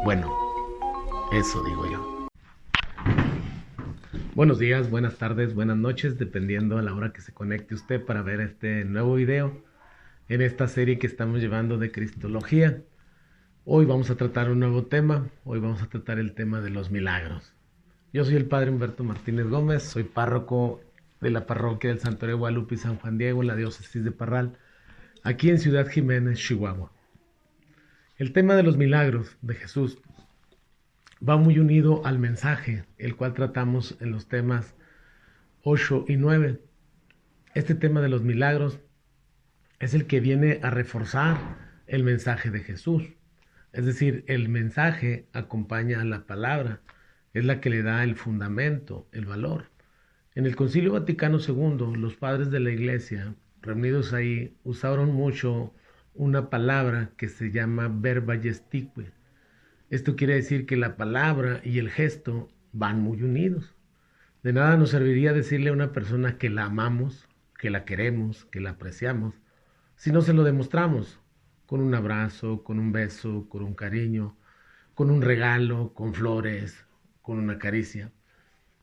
Bueno, eso digo yo. Buenos días, buenas tardes, buenas noches, dependiendo a la hora que se conecte usted para ver este nuevo video en esta serie que estamos llevando de Cristología. Hoy vamos a tratar un nuevo tema, hoy vamos a tratar el tema de los milagros. Yo soy el padre Humberto Martínez Gómez, soy párroco de la parroquia del Santuario Guadalupe y San Juan Diego en la diócesis de Parral, aquí en Ciudad Jiménez, Chihuahua. El tema de los milagros de Jesús va muy unido al mensaje, el cual tratamos en los temas 8 y 9. Este tema de los milagros es el que viene a reforzar el mensaje de Jesús. Es decir, el mensaje acompaña a la palabra, es la que le da el fundamento, el valor. En el Concilio Vaticano II, los padres de la Iglesia, reunidos ahí, usaron mucho una palabra que se llama verba gestique. Esto quiere decir que la palabra y el gesto van muy unidos. De nada nos serviría decirle a una persona que la amamos, que la queremos, que la apreciamos, si no se lo demostramos con un abrazo, con un beso, con un cariño, con un regalo, con flores, con una caricia.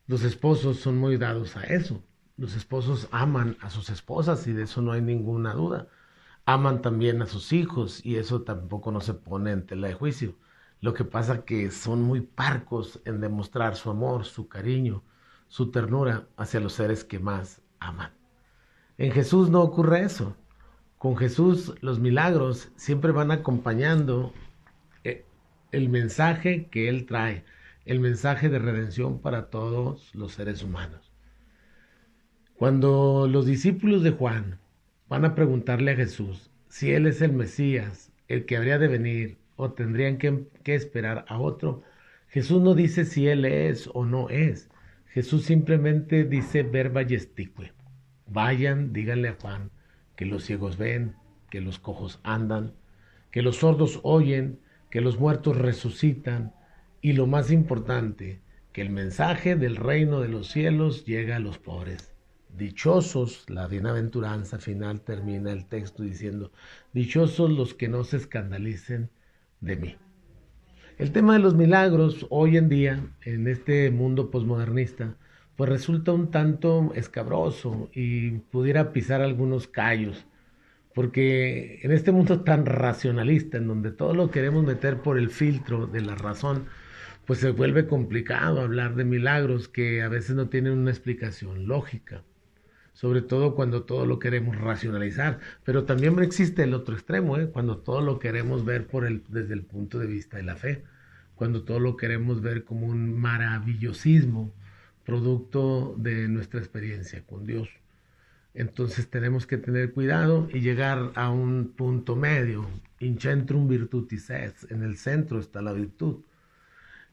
Los esposos son muy dados a eso. Los esposos aman a sus esposas y de eso no hay ninguna duda. Aman también a sus hijos y eso tampoco no se pone en tela de juicio. Lo que pasa es que son muy parcos en demostrar su amor, su cariño, su ternura hacia los seres que más aman. En Jesús no ocurre eso. Con Jesús los milagros siempre van acompañando el mensaje que Él trae, el mensaje de redención para todos los seres humanos. Cuando los discípulos de Juan van a preguntarle a Jesús si Él es el Mesías, el que habría de venir, o tendrían que esperar a otro, Jesús no dice si Él es o no es. Jesús simplemente dice verba gestique. Vayan, díganle a Juan que los ciegos ven, que los cojos andan, que los sordos oyen, que los muertos resucitan, y lo más importante, que el mensaje del reino de los cielos llega a los pobres. Dichosos, la bienaventuranza final termina el texto diciendo, dichosos los que no se escandalicen de mí. El tema de los milagros hoy en día, en este mundo posmodernista, pues resulta un tanto escabroso y pudiera pisar algunos callos, porque en este mundo tan racionalista, en donde todo lo queremos meter por el filtro de la razón, pues se vuelve complicado hablar de milagros que a veces no tienen una explicación lógica, sobre todo cuando todo lo queremos racionalizar, pero también existe el otro extremo, cuando todo lo queremos ver desde el punto de vista de la fe, cuando todo lo queremos ver como un maravillosismo, producto de nuestra experiencia con Dios. Entonces tenemos que tener cuidado y llegar a un punto medio, in centrum virtutis est, en el centro está la virtud.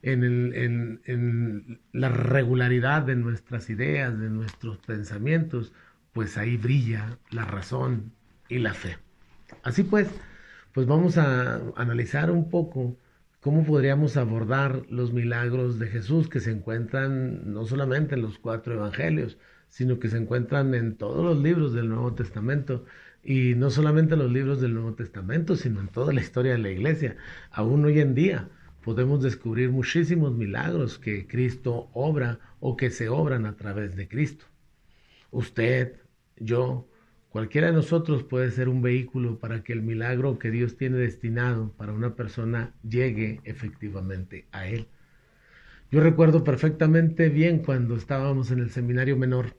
En la regularidad de nuestras ideas, de nuestros pensamientos, pues ahí brilla la razón y la fe. Así pues vamos a analizar un poco cómo podríamos abordar los milagros de Jesús que se encuentran no solamente en los 4 evangelios, sino que se encuentran en todos los libros del Nuevo Testamento, y no solamente en los libros del Nuevo Testamento, sino en toda la historia de la Iglesia. Aún hoy en día podemos descubrir muchísimos milagros que Cristo obra o que se obran a través de Cristo. Usted, yo, cualquiera de nosotros puede ser un vehículo para que el milagro que Dios tiene destinado para una persona llegue efectivamente a Él. Yo recuerdo perfectamente bien cuando estábamos en el seminario menor,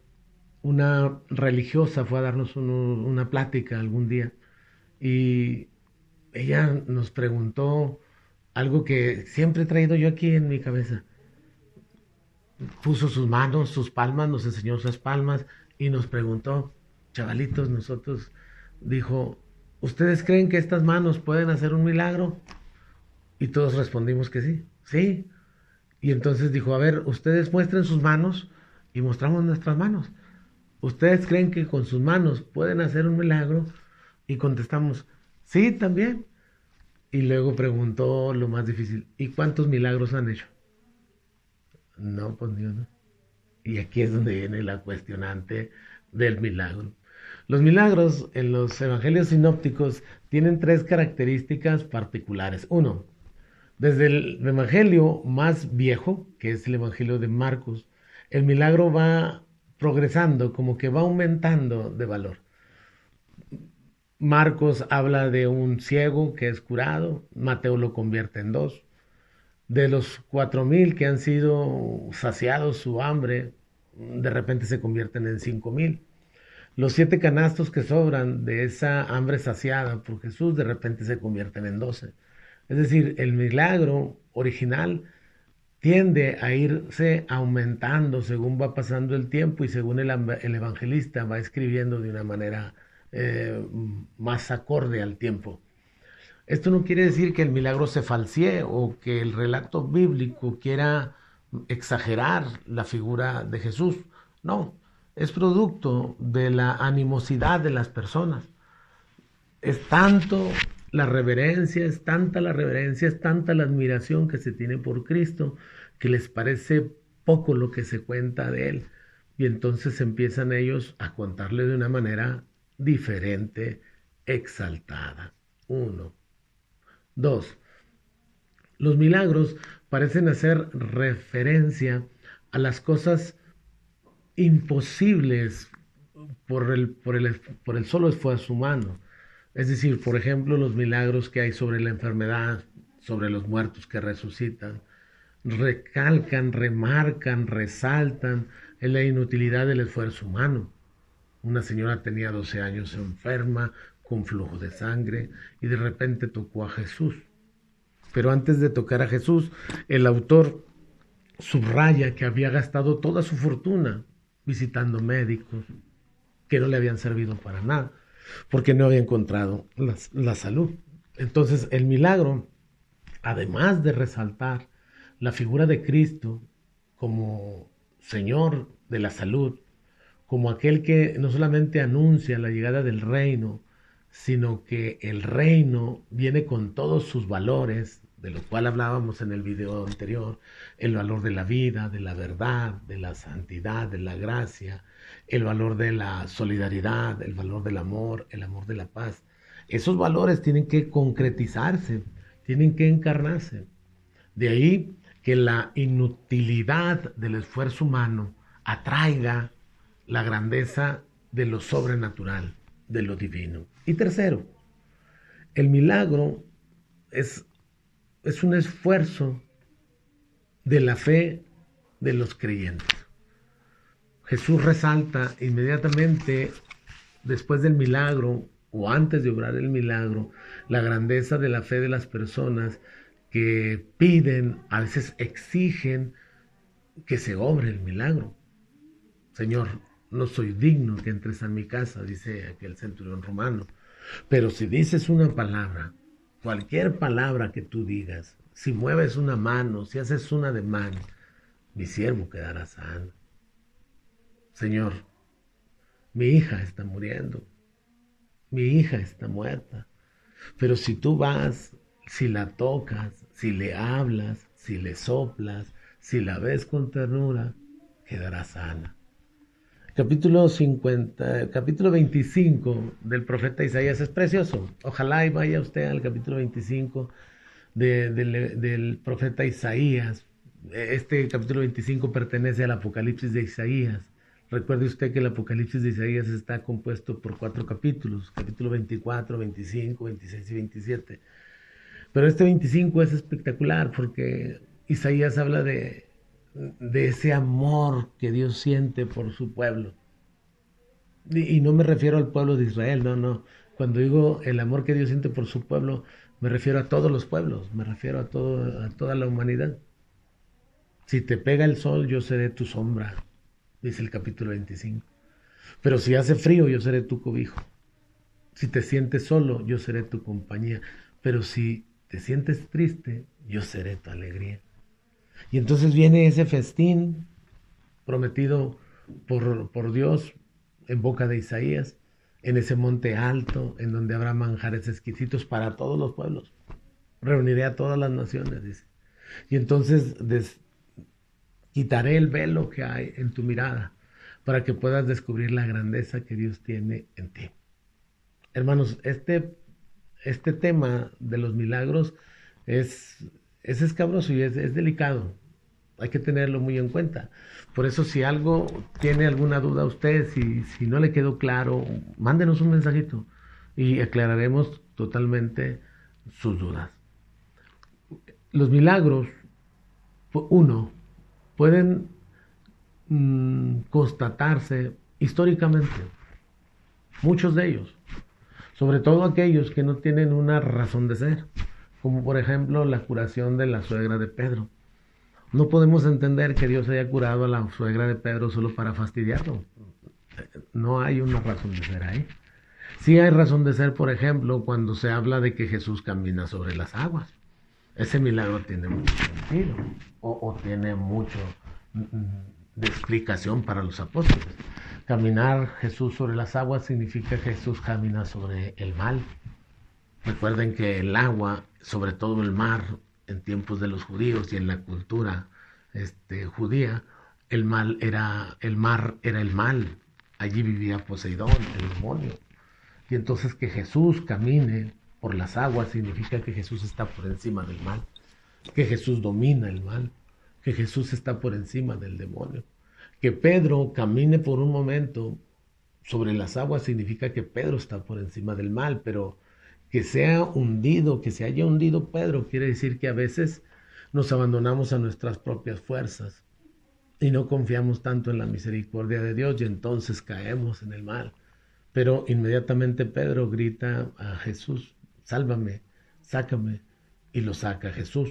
una religiosa fue a darnos una plática algún día y ella nos preguntó algo que siempre he traído yo aquí en mi cabeza. Puso sus manos, sus palmas, nos enseñó sus palmas y nos preguntó, chavalitos, dijo, ¿ustedes creen que estas manos pueden hacer un milagro? Y todos respondimos que sí, sí. Y entonces dijo, a ver, ustedes muestren sus manos y mostramos nuestras manos. ¿Ustedes creen que con sus manos pueden hacer un milagro? Y contestamos, sí, también. Y luego preguntó lo más difícil, ¿y cuántos milagros han hecho? No, pues ni uno. Y aquí es donde viene la cuestionante del milagro. Los milagros en los evangelios sinópticos tienen 3 características particulares. 1, Desde el evangelio más viejo, que es el evangelio de Marcos, el milagro va progresando, como que va aumentando de valor. Marcos habla de un ciego que es curado, Mateo lo convierte en dos. De los 4,000 que han sido saciados su hambre, de repente se convierten en 5,000. Los 7 canastos que sobran de esa hambre saciada por Jesús, de repente se convierten en 12. Es decir, el milagro original tiende a irse aumentando según va pasando el tiempo y según el evangelista va escribiendo de una manera más acorde al tiempo. Esto no quiere decir que el milagro se falsee o que el relato bíblico quiera exagerar la figura de Jesús. No, es producto de la animosidad de las personas. Es tanto la reverencia, es tanta la reverencia, es tanta la admiración que se tiene por Cristo, que les parece poco lo que se cuenta de Él. Y entonces empiezan ellos a contarle de una manera diferente, exaltada. Uno. Dos, los milagros parecen hacer referencia a las cosas imposibles por el solo esfuerzo humano. Es decir, por ejemplo, los milagros que hay sobre la enfermedad, sobre los muertos que resucitan, recalcan, remarcan, resaltan en la inutilidad del esfuerzo humano. Una señora tenía 12 años enferma, con flujo de sangre, y de repente tocó a Jesús. Pero antes de tocar a Jesús, el autor subraya que había gastado toda su fortuna visitando médicos que no le habían servido para nada, porque no había encontrado la salud. Entonces, el milagro, además de resaltar la figura de Cristo como Señor de la salud, como aquel que no solamente anuncia la llegada del reino, sino que el reino viene con todos sus valores, de lo cual hablábamos en el video anterior, el valor de la vida, de la verdad, de la santidad, de la gracia, el valor de la solidaridad, el valor del amor, el amor de la paz. Esos valores tienen que concretizarse, tienen que encarnarse. De ahí que la inutilidad del esfuerzo humano atraiga la grandeza de lo sobrenatural, de lo divino. Y tercero, el milagro es un esfuerzo de la fe de los creyentes. Jesús resalta inmediatamente después del milagro o antes de obrar el milagro la grandeza de la fe de las personas que piden, a veces exigen que se obre el milagro. Señor, no soy digno que entres a mi casa, dice aquel centurión romano, pero si dices una palabra, cualquier palabra que tú digas, si mueves una mano, si haces un ademán, mi siervo quedará sano. Señor, mi hija está muriendo, mi hija está muerta, pero si tú vas, si la tocas, si le hablas, si le soplas, si la ves con ternura, quedará sana. Capítulo 25 del profeta Isaías es precioso. Ojalá y vaya usted al capítulo 25 del profeta Isaías. Este capítulo 25 pertenece al Apocalipsis de Isaías. Recuerde usted que el Apocalipsis de Isaías está compuesto por 4 capítulos, capítulo 24, 25, 26 y 27. Pero este 25 es espectacular porque Isaías habla de ese amor que Dios siente por su pueblo. Y no me refiero al pueblo de Israel, no. Cuando digo el amor que Dios siente por su pueblo, me refiero a todos los pueblos, me refiero a toda la humanidad. Si te pega el sol, yo seré tu sombra, dice el capítulo 25. Pero si hace frío, yo seré tu cobijo. Si te sientes solo, yo seré tu compañía. Pero si te sientes triste, yo seré tu alegría. Y entonces viene ese festín prometido por Dios en boca de Isaías, en ese monte alto, en donde habrá manjares exquisitos para todos los pueblos. Reuniré a todas las naciones, dice. Y entonces quitaré el velo que hay en tu mirada para que puedas descubrir la grandeza que Dios tiene en ti. Hermanos, este tema de los milagros es es escabroso y es delicado. Hay que tenerlo muy en cuenta. Por eso, si algo tiene alguna duda a usted, si no le quedó claro, mándenos un mensajito y aclararemos totalmente sus dudas. Los milagros, uno, pueden constatarse históricamente, muchos de ellos, sobre todo aquellos que no tienen una razón de ser, como por ejemplo la curación de la suegra de Pedro. No podemos entender que Dios haya curado a la suegra de Pedro solo para fastidiarlo. No hay una razón de ser ahí. Sí hay razón de ser, por ejemplo, cuando se habla de que Jesús camina sobre las aguas. Ese milagro tiene mucho sentido o tiene mucho de explicación para los apóstoles. Caminar Jesús sobre las aguas significa que Jesús camina sobre el mal. Recuerden que el agua, sobre todo el mar, en tiempos de los judíos y en la cultura judía, el mar era el mal. Allí vivía Poseidón, el demonio. Y entonces que Jesús camine por las aguas significa que Jesús está por encima del mal, que Jesús domina el mal, que Jesús está por encima del demonio. Que Pedro camine por un momento sobre las aguas significa que Pedro está por encima del mal, pero que sea hundido, que se haya hundido Pedro, quiere decir que a veces nos abandonamos a nuestras propias fuerzas y no confiamos tanto en la misericordia de Dios y entonces caemos en el mal. Pero inmediatamente Pedro grita a Jesús, sálvame, sácame, y lo saca Jesús.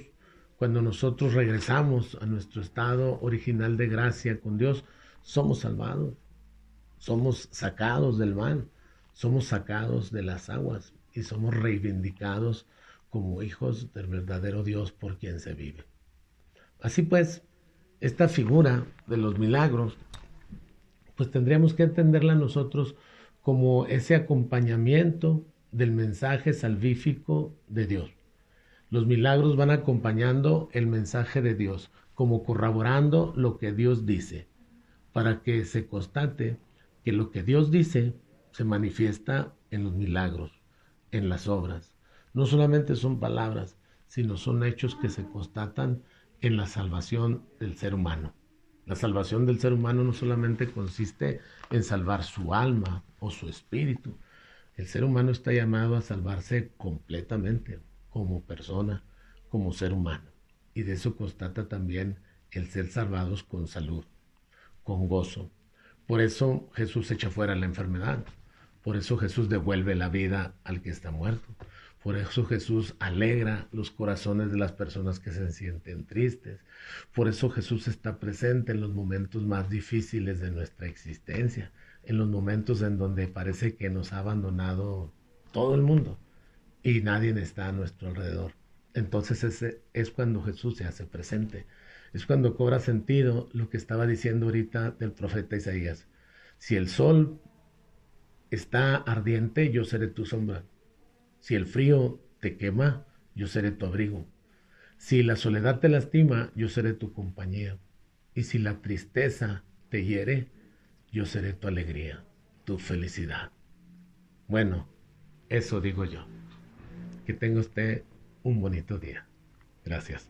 Cuando nosotros regresamos a nuestro estado original de gracia con Dios, somos salvados, somos sacados del mal, somos sacados de las aguas y somos reivindicados como hijos del verdadero Dios por quien se vive. Así pues, esta figura de los milagros, pues tendríamos que entenderla nosotros como ese acompañamiento del mensaje salvífico de Dios. Los milagros van acompañando el mensaje de Dios, como corroborando lo que Dios dice, para que se constate que lo que Dios dice se manifiesta en los milagros, en las obras. No solamente son palabras, sino son hechos que se constatan en la salvación del ser humano. La salvación del ser humano no solamente consiste en salvar su alma o su espíritu. El ser humano está llamado a salvarse completamente, como persona, como ser humano. Y de eso constata también el ser salvados con salud, con gozo. Por eso Jesús echa fuera la enfermedad. Por eso Jesús devuelve la vida al que está muerto. Por eso Jesús alegra los corazones de las personas que se sienten tristes. Por eso Jesús está presente en los momentos más difíciles de nuestra existencia, en los momentos en donde parece que nos ha abandonado todo el mundo y nadie está a nuestro alrededor. Entonces ese es cuando Jesús se hace presente. Es cuando cobra sentido lo que estaba diciendo ahorita del profeta Isaías. Si el sol está ardiente, yo seré tu sombra. Si el frío te quema, yo seré tu abrigo. Si la soledad te lastima, yo seré tu compañía. Y si la tristeza te hiere, yo seré tu alegría, tu felicidad. Bueno, eso digo yo. Que tenga usted un bonito día. Gracias.